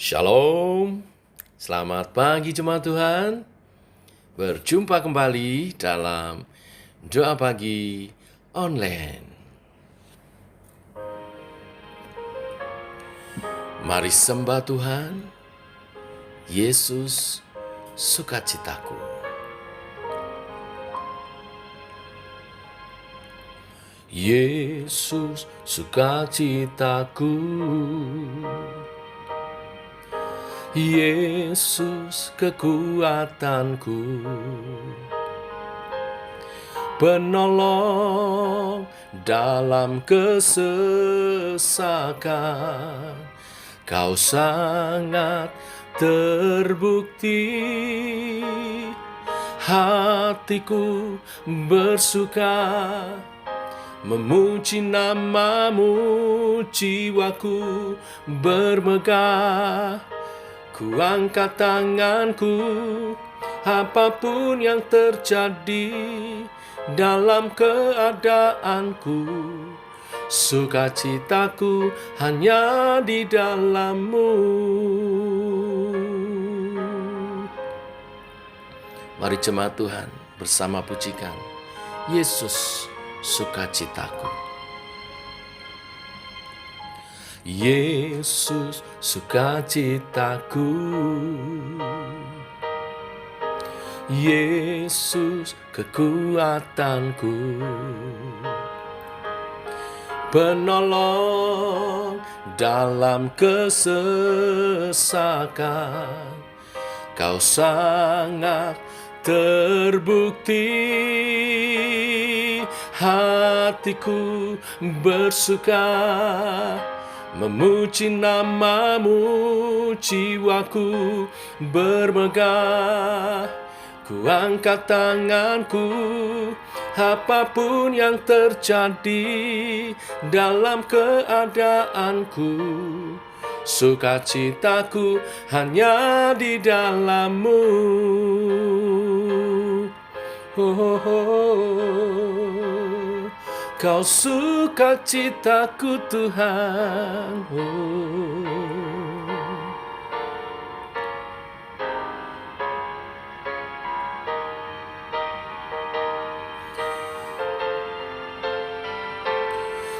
Shalom, selamat pagi jemaat Tuhan. Berjumpa kembali dalam doa pagi online. Mari sembah Tuhan, Yesus sukacitaku. Yesus sukacitaku. Yesus kekuatanku, penolong dalam kesesakan. Kau sangat terbukti, hatiku bersuka memuji namamu, jiwaku bermegah. Ku angkat tanganku, apapun yang terjadi dalam keadaanku. Sukacitaku hanya di dalam-Mu. Mari jemaat Tuhan bersama pujikan Yesus sukacitaku. Yesus sukacitaku, Yesus kekuatanku, penolong dalam kesesakan. Kau sangat terbukti, hatiku bersuka memuji namamu, jiwaku bermegah. Ku angkat tanganku, apapun yang terjadi dalam keadaanku. Sukacitaku hanya di dalam-Mu. Kau sukacitaku Tuhan.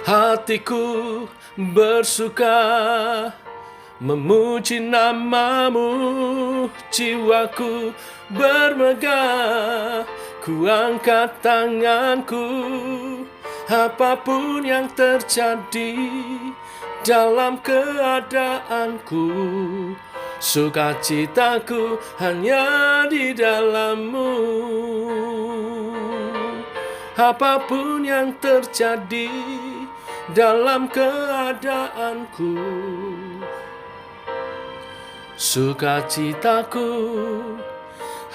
Hatiku bersuka memuji namamu, jiwaku bermegah. Ku angkat tanganku, apapun yang terjadi dalam keadaanku. Sukacitaku hanya di dalam-Mu. Apapun yang terjadi dalam keadaanku, sukacitaku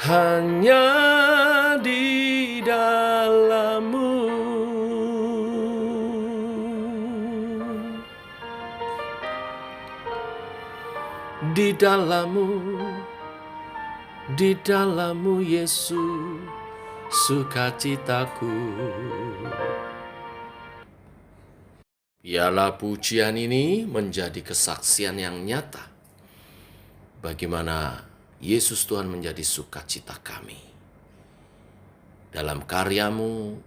hanya di dalam-Mu. Di dalam-Mu, di dalam-Mu Yesus sukacitaku. Biarlah pujian ini menjadi kesaksian yang nyata bagaimana Yesus Tuhan menjadi sukacita kami. Dalam karya-Mu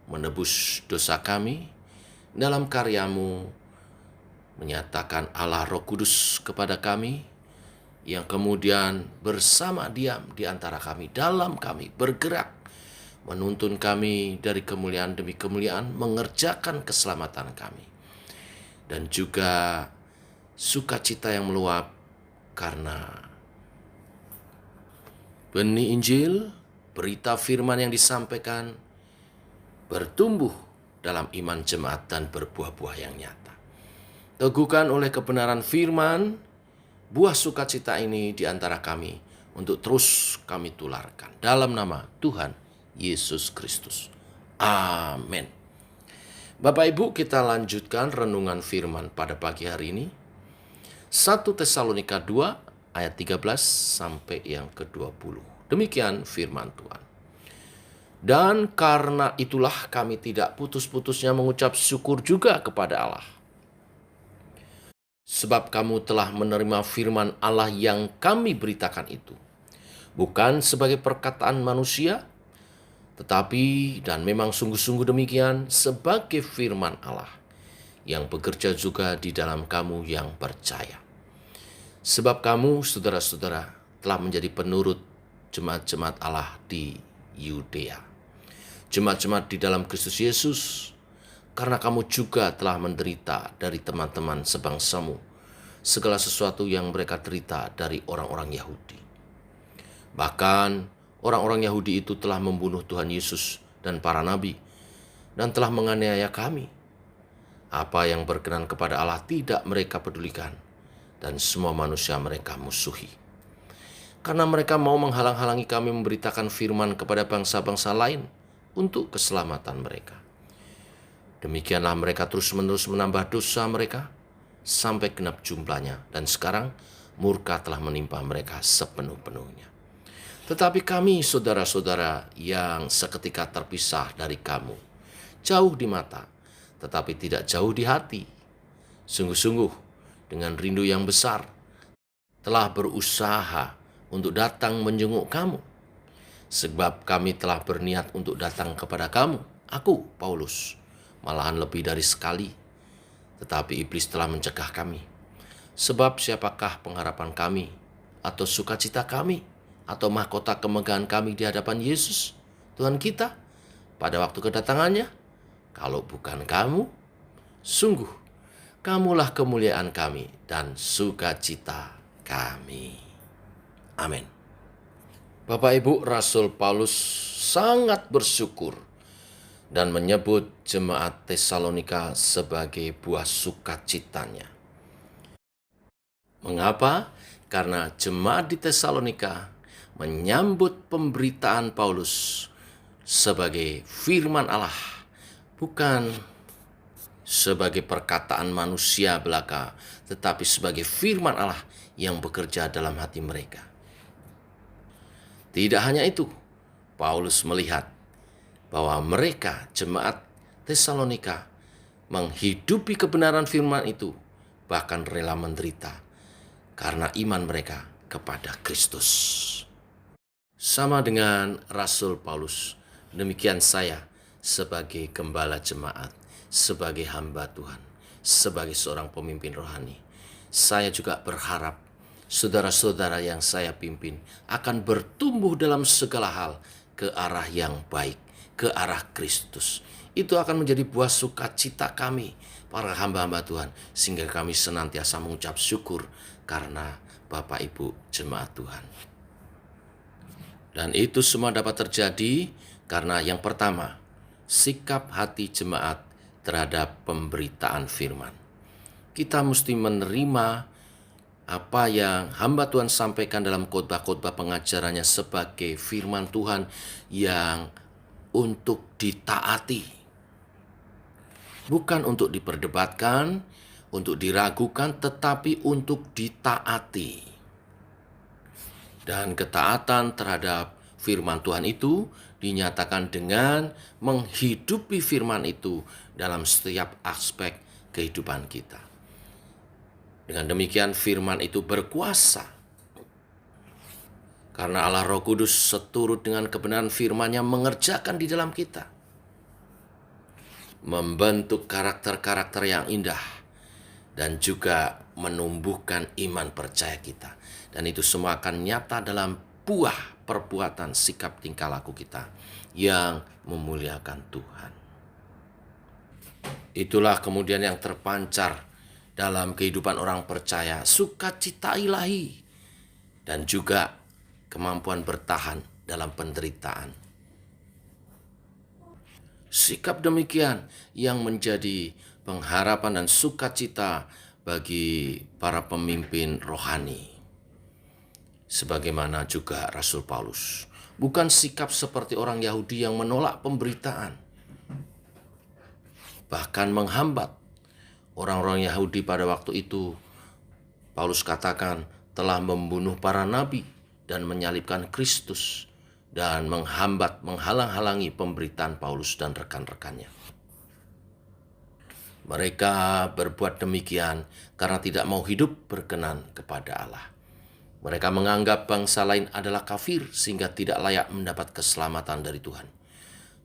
menebus dosa kami, dalam karya-Mu menyatakan Allah Roh Kudus kepada kami, yang kemudian bersama diam di antara kami, dalam kami, bergerak, menuntun kami dari kemuliaan demi kemuliaan, mengerjakan keselamatan kami. Dan juga sukacita yang meluap karena benih Injil, berita firman yang disampaikan, bertumbuh dalam iman jemaat dan berbuah-buah yang nyata. Teguhkan oleh kebenaran firman, buah sukacita ini di antara kami untuk terus kami tularkan. Dalam nama Tuhan Yesus Kristus. Amin. Bapak Ibu, kita lanjutkan renungan firman pada pagi hari ini. 1 Tesalonika 2 ayat 13 sampai yang ke-20. Demikian firman Tuhan. Dan karena itulah kami tidak putus-putusnya mengucap syukur juga kepada Allah, Sebab kamu telah menerima firman Allah yang kami beritakan itu, bukan sebagai perkataan manusia, tetapi dan memang sungguh-sungguh demikian sebagai firman Allah yang bekerja juga di dalam kamu yang percaya. Sebab kamu, saudara-saudara, telah menjadi penurut jemaat-jemaat Allah di Yudea, jemaat-jemaat di dalam Kristus Yesus, karena kamu juga telah menderita dari teman-teman sebangsamu segala sesuatu yang mereka derita dari orang-orang Yahudi. Bahkan orang-orang Yahudi itu telah membunuh Tuhan Yesus dan para nabi dan telah menganiaya kami. Apa yang berkenan kepada Allah tidak mereka pedulikan, dan semua manusia mereka musuhi. Karena mereka mau menghalang-halangi kami memberitakan firman kepada bangsa-bangsa lain untuk keselamatan mereka. Demikianlah mereka terus-menerus menambah dosa mereka sampai genap jumlahnya, dan sekarang murka telah menimpa mereka sepenuh-penuhnya. Tetapi kami, saudara-saudara yang seketika terpisah dari kamu, jauh di mata, tetapi tidak jauh di hati, sungguh-sungguh dengan rindu yang besar, telah berusaha untuk datang menjenguk kamu. Sebab kami telah berniat untuk datang kepada kamu, aku, Paulus, malahan lebih dari sekali. Tetapi iblis telah mencegah kami. Sebab siapakah pengharapan kami, atau sukacita kami, atau mahkota kemegahan kami di hadapan Yesus, Tuhan kita, pada waktu kedatangannya? Kalau bukan kamu, sungguh kamulah kemuliaan kami dan sukacita kami. Amin. Bapak Ibu, Rasul Paulus sangat bersyukur dan menyebut jemaat Tesalonika sebagai buah sukacitanya. Mengapa? Karena jemaat di Tesalonika menyambut pemberitaan Paulus sebagai firman Allah, bukan sebagai perkataan manusia belaka, tetapi sebagai firman Allah yang bekerja dalam hati mereka. Tidak hanya itu, Paulus melihat bahwa mereka, jemaat Tesalonika, menghidupi kebenaran firman itu, bahkan rela menderita karena iman mereka kepada Kristus. Sama dengan Rasul Paulus, demikian saya sebagai gembala jemaat, sebagai hamba Tuhan, sebagai seorang pemimpin rohani. Saya juga berharap saudara-saudara yang saya pimpin akan bertumbuh dalam segala hal ke arah yang baik, ke arah Kristus. Itu akan menjadi buah sukacita kami, para hamba-hamba Tuhan, sehingga kami senantiasa mengucap syukur karena Bapak Ibu jemaat Tuhan. Dan itu semua dapat terjadi karena yang pertama, sikap hati jemaat terhadap pemberitaan firman. Kita mesti menerima apa yang hamba Tuhan sampaikan dalam khotbah-khotbah pengajarannya sebagai firman Tuhan yang untuk ditaati. Bukan untuk diperdebatkan, untuk diragukan, tetapi untuk ditaati. Dan ketaatan terhadap firman Tuhan itu dinyatakan dengan menghidupi firman itu dalam setiap aspek kehidupan kita. Dengan demikian firman itu berkuasa. Karena Allah Roh Kudus seturut dengan kebenaran firman-Nya mengerjakan di dalam kita. Membentuk karakter-karakter yang indah dan juga menumbuhkan iman percaya kita. Dan itu semua akan nyata dalam buah perbuatan sikap tingkah laku kita yang memuliakan Tuhan. Itulah kemudian yang terpancar dalam kehidupan orang percaya, sukacita ilahi dan juga kemampuan bertahan dalam penderitaan. Sikap demikian yang menjadi pengharapan dan sukacita bagi para pemimpin rohani. Sebagaimana juga Rasul Paulus, bukan sikap seperti orang Yahudi yang menolak pemberitaan, bahkan menghambat. Orang-orang Yahudi pada waktu itu, Paulus katakan, telah membunuh para nabi dan menyalibkan Kristus dan menghambat, menghalang-halangi pemberitaan Paulus dan rekan-rekannya. Mereka berbuat demikian karena tidak mau hidup berkenan kepada Allah. Mereka menganggap bangsa lain adalah kafir sehingga tidak layak mendapat keselamatan dari Tuhan.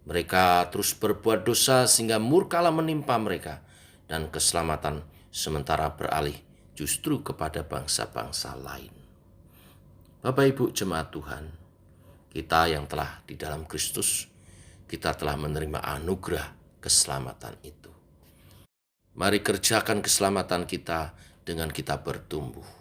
Mereka terus berbuat dosa sehingga murka Allah menimpa mereka dan keselamatan sementara beralih justru kepada bangsa-bangsa lain. Bapak Ibu jemaat Tuhan, kita yang telah di dalam Kristus, kita telah menerima anugerah keselamatan itu. Mari kerjakan keselamatan kita dengan kita bertumbuh.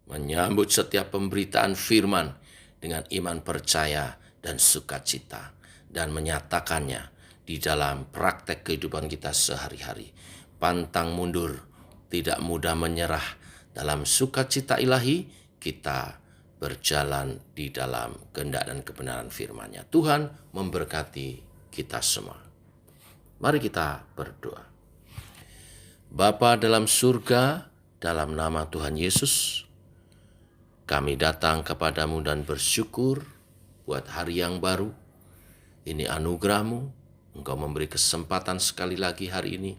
Menyambut setiap pemberitaan firman dengan iman percaya dan sukacita, dan menyatakannya di dalam praktek kehidupan kita sehari-hari. Pantang mundur, tidak mudah menyerah. Dalam sukacita ilahi, kita berjalan di dalam kehendak dan kebenaran firman-Nya. Tuhan memberkati kita semua. Mari kita berdoa. Bapa dalam surga, dalam nama Tuhan Yesus, kami datang kepadamu dan bersyukur buat hari yang baru. Ini anugerah-Mu, Engkau memberi kesempatan sekali lagi hari ini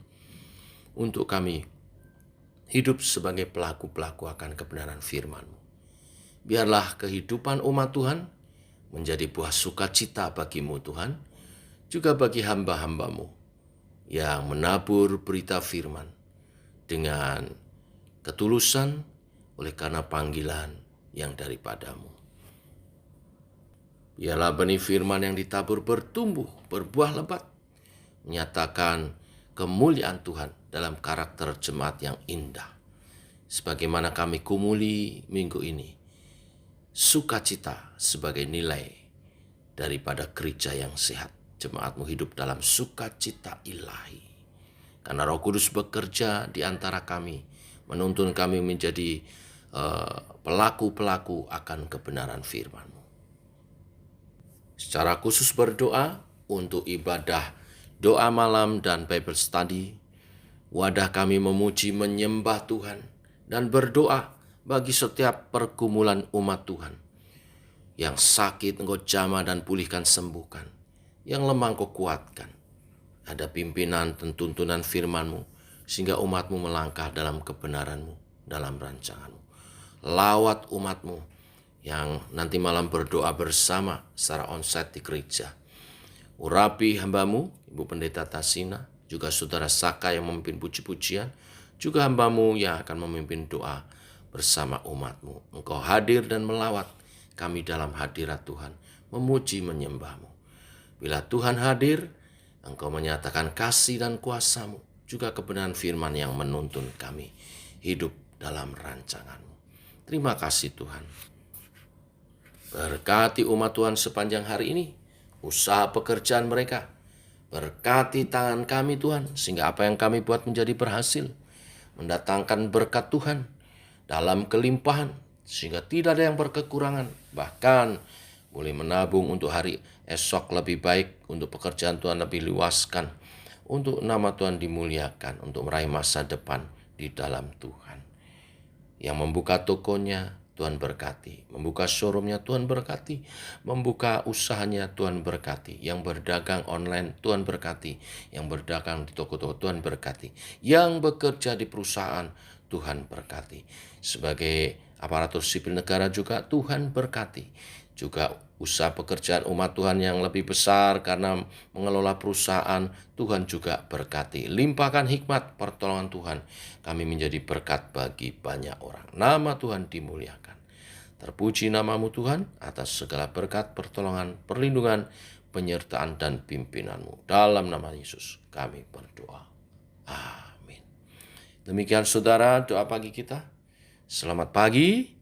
untuk kami hidup sebagai pelaku-pelaku akan kebenaran firman-Mu. Biarlah kehidupan umat Tuhan menjadi buah sukacita bagi-Mu Tuhan, juga bagi hamba-hamba-Mu yang menabur berita firman dengan ketulusan oleh karena panggilan yang daripada-Mu. Biarlah benih firman yang ditabur bertumbuh, berbuah lebat, menyatakan kemuliaan Tuhan dalam karakter jemaat yang indah. Sebagaimana kami kumuli minggu ini, sukacita sebagai nilai daripada gereja yang sehat. Jemaat-Mu hidup dalam sukacita ilahi. Karena Roh Kudus bekerja di antara kami, menuntun kami menjadi pelaku-pelaku akan kebenaran firman-Mu. Secara khusus berdoa untuk ibadah doa malam dan Bible study, wadah kami memuji menyembah Tuhan dan berdoa bagi setiap pergumulan umat Tuhan. Yang sakit Engkau jamah dan pulihkan sembuhkan, yang lemah Engkau kuatkan. Ada pimpinan dan tuntunan firman-Mu, sehingga umat-Mu melangkah dalam kebenaran-Mu, dalam rancangan-Mu. Lawat umat-Mu yang nanti malam berdoa bersama secara onsite di gereja. Urapi hamba-Mu, Ibu Pendeta Tasina, juga Saudara Saka yang memimpin puji-pujian, juga hamba-Mu yang akan memimpin doa bersama umat-Mu. Engkau hadir dan melawat kami dalam hadirat Tuhan, memuji menyembah-Mu. Bila Tuhan hadir, Engkau menyatakan kasih dan kuasa-Mu, juga kebenaran firman yang menuntun kami hidup dalam rancangan-Mu. Terima kasih Tuhan. Berkati umat Tuhan sepanjang hari ini, usaha pekerjaan mereka. Berkati tangan kami Tuhan, sehingga apa yang kami buat menjadi berhasil. Mendatangkan berkat Tuhan dalam kelimpahan, sehingga tidak ada yang berkekurangan. Bahkan boleh menabung untuk hari esok lebih baik, untuk pekerjaan Tuhan lebih luaskan, untuk nama Tuhan dimuliakan, untuk meraih masa depan di dalam Tuhan. Yang membuka tokonya, Tuhan berkati. Membuka showroomnya, Tuhan berkati. Membuka usahanya, Tuhan berkati. Yang berdagang online, Tuhan berkati. Yang berdagang di toko-toko, Tuhan berkati. Yang bekerja di perusahaan, Tuhan berkati. Sebagai aparatur sipil negara juga, Tuhan berkati. Juga usaha pekerjaan umat Tuhan yang lebih besar karena mengelola perusahaan, Tuhan juga berkati. Limpahkan hikmat pertolongan Tuhan, kami menjadi berkat bagi banyak orang. Nama Tuhan dimuliakan. Terpuji nama-Mu Tuhan atas segala berkat, pertolongan, perlindungan, penyertaan dan pimpinan-Mu. Dalam nama Yesus kami berdoa. Amin. Demikian saudara doa pagi kita. Selamat pagi.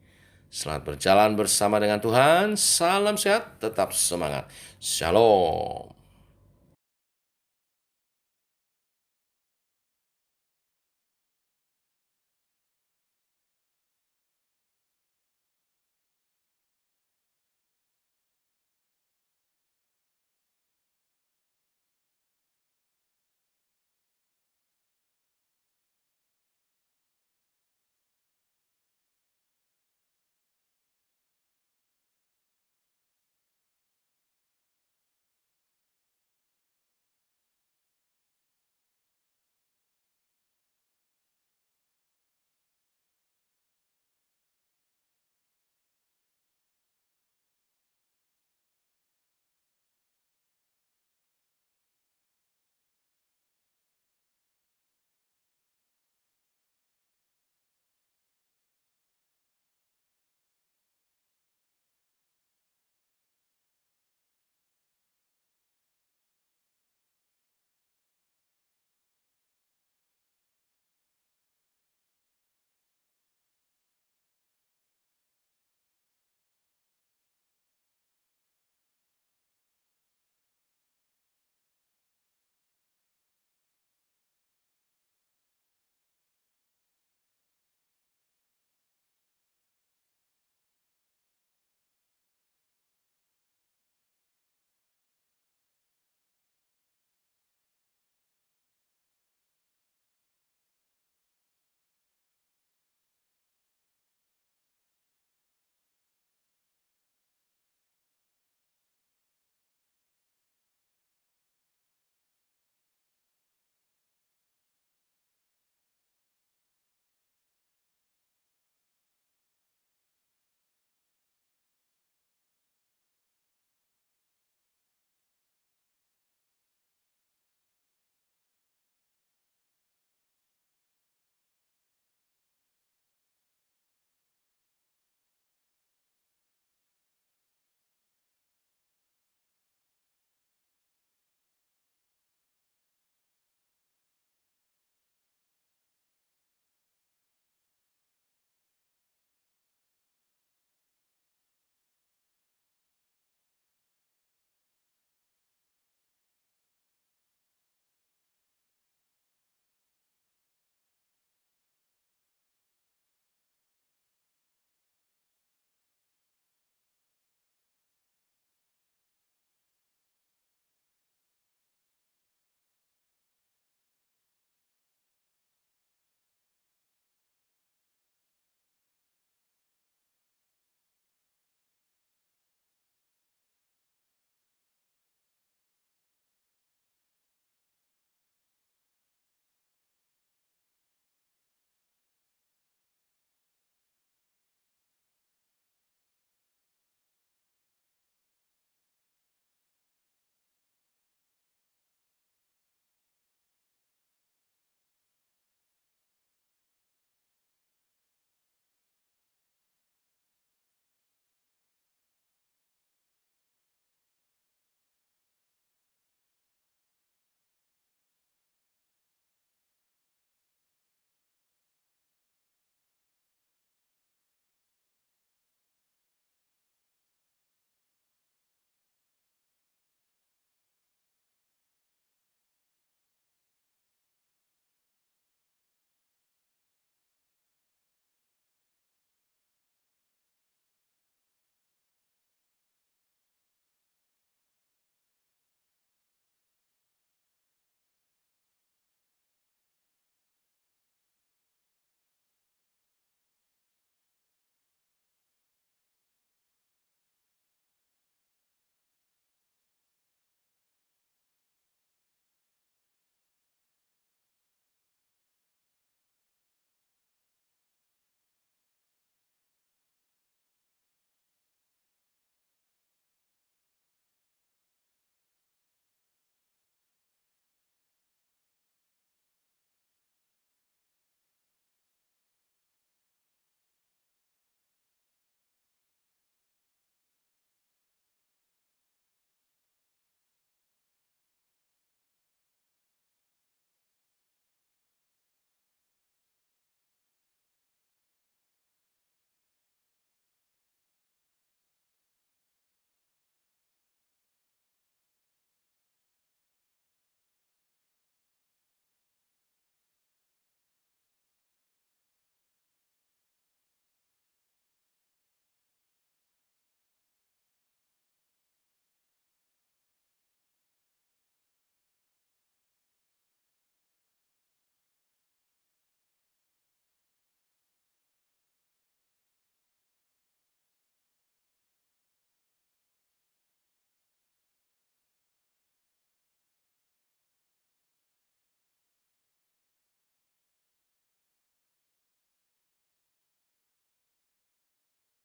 Selamat berjalan bersama dengan Tuhan. Salam sehat, tetap semangat. Shalom.